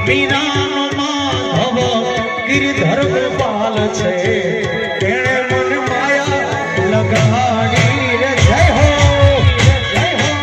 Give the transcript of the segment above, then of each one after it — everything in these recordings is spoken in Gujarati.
મીરાનો માધવ ગિરધર ગોપાલ છે તેણે મન માયા લગાડી રે જય હો જય હો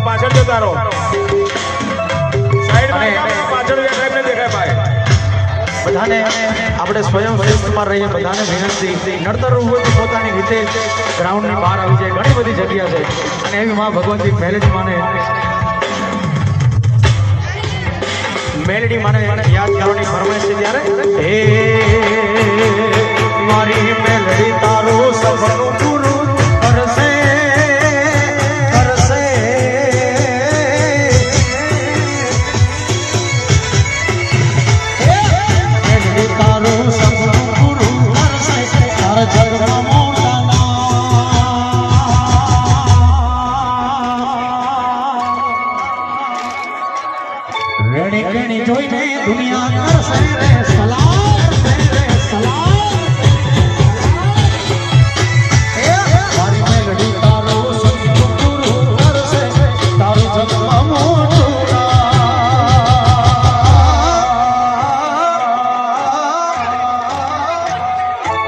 પાછળ જતા રહો સાઈડમાં પાછળ દેખાય ભાઈ બધાને આપણે સ્વયં શિસ્તમાં રહીએ બધાને વિનંતી નડતર હોય તો પોતાની રીતે ગ્રાઉન્ડની બહાર આવી જાય ઘણી બધી જગ્યા છે અને એવી માં ભગવતી મેલેડી માને યાદ કરવાની ફરમાઈશ છે ત્યારે હે મારી મેલડી તારું સપનું પૂરું કરશે જોઈને દુનિયા કરશે રે સલામ રે સલામ મારી મેલડી તારો સપનું પૂરું કરશે તારું જગમાં મોટું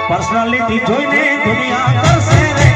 પર્સનાલિટી જોઈને દુનિયા કરશે રે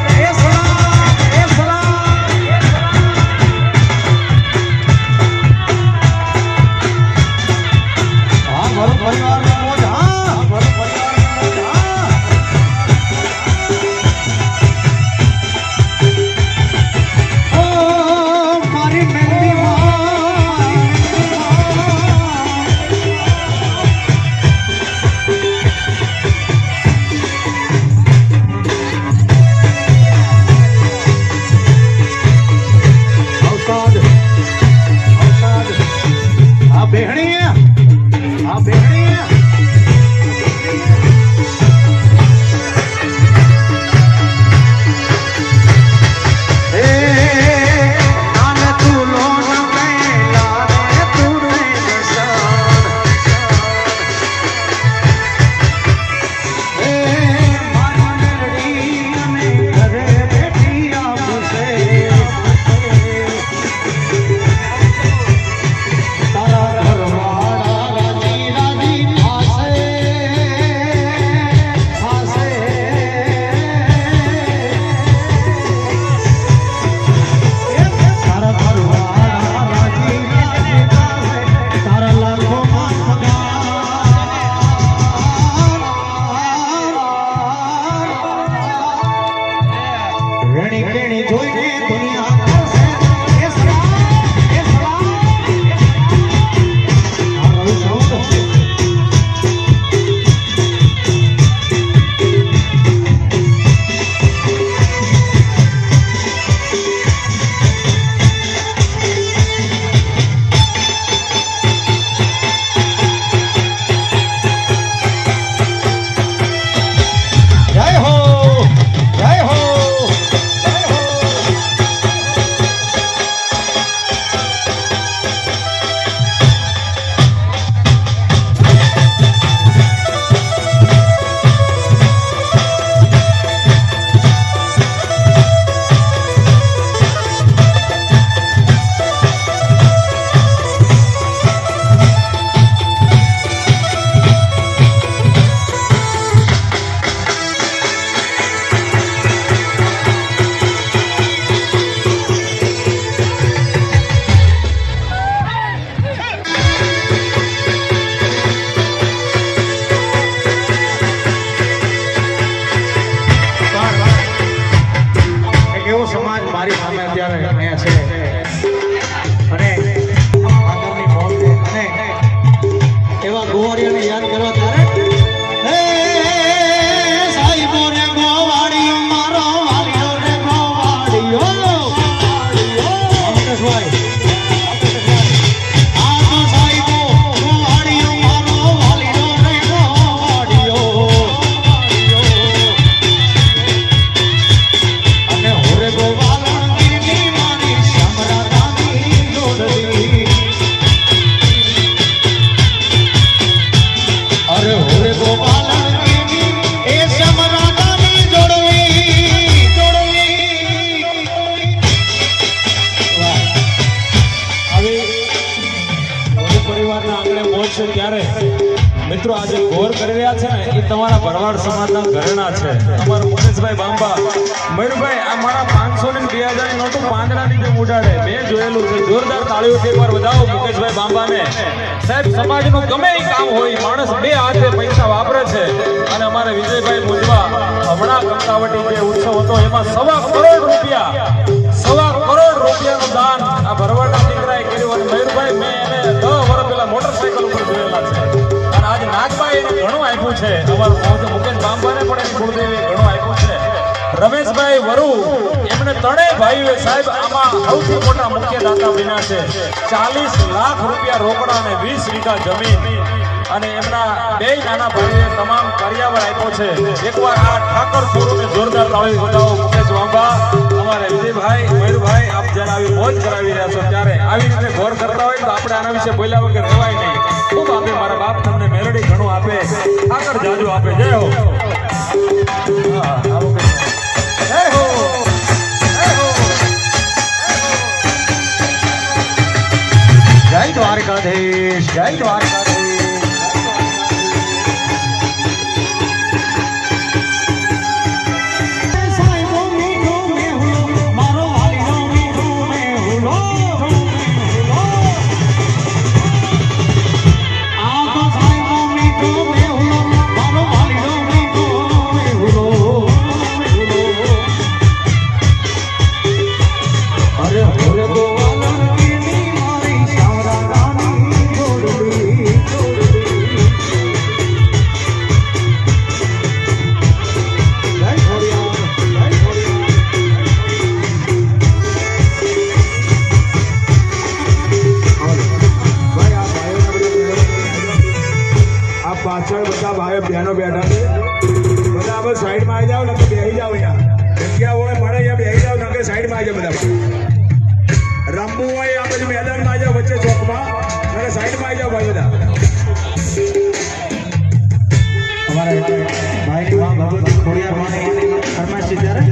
મિત્રો આજે ગોર કરી રહ્યા છે ને એ તમારા ભરવાડ સમાજના ઘરેણા છે. અમારા મુકેશભાઈ બાંબા, મયુરભાઈ, આ મારા 500 ને 2000 ની નોટો પાંદડાની જેમ ઉડાડે. મેં જોયેલું છે. જોરદાર તાળીઓથી એકવાર વધાવો મુકેશભાઈ બાંબાને. સાહેબ, સમાજનું ગમે એ કામ હોય, માણસ બે હાથે પૈસા વાપરે છે. અને અમારે વિજયભાઈ મુજવા હમણાં કંકાવટી જે ઉત્સવ હતો એમાં 1.25 કરોડ રૂપિયાનું દાન આ ભરવાડના દીકરાએ કર્યું. અને મયુરભાઈ, મેં એને 10 વર્ષ પહેલા મોટરસાયકલ ઉપર જોયેલા છે. અને આજે નાગભાઈ એને ઘણું આપ્યું છે. અમારું મુકેશ બાંબાને પણ એની કુળદેવીએ ઘણું આપ્યું છે. રમેશભાઈ વરુ, એમને ત્રણેય ભાઈઓએ સાહેબ આમાં સૌથી મોટા મુખ્ય દાતા બન્યા છે. 40 લાખ રૂપિયા રોકડા અને 20 વીઘા જમીન. અને એમના બે નાના ભાઈઓએ તમામ કર્યાવર આપ્યો છે. એકવાર આ ઠાકર સોરુને જોરદાર તાળી બજાવો મુકેશ બાંબા. અમારે વિજયભાઈ, મયુરભાઈ, આપ જ્યારે આવી મોજ કરાવી રહ્યા છો ત્યારે આવી રીતે ગોર કરતા હોય તો આપણે આના વિશે બોલ્યા વગર રહેવાય નહીં. ખૂબ આપે મારા બાપ, તમને મેલડી ઘણું આપે, ઠાકર જાજુ આપે. જય હો. હા, આવો કંઈ. જય હો. જય દ્વારકાધીશ, જય દ્વારકાધીશ. પાછળ બધા ભાઈઓ બહેનો બેઠા છે. બધા આપણે સાઈડમાં આવી જાઓ ને બેસી જાઓ. અહીંયા જગ્યા હોય મળે અહીંયા બેસી જાઓ ને સાઈડમાં આવી જાઓ. બધા રમવું હોય આ પછી મેદાનમાં આવી જાઓ, વચ્ચે ચોકમાં સાઈડમાં આવી જાઓ ભાઈ બધા. અમારા ભાઈ ભગવતી ખોડિયાર માની ફરમાઈશ છે ત્યારે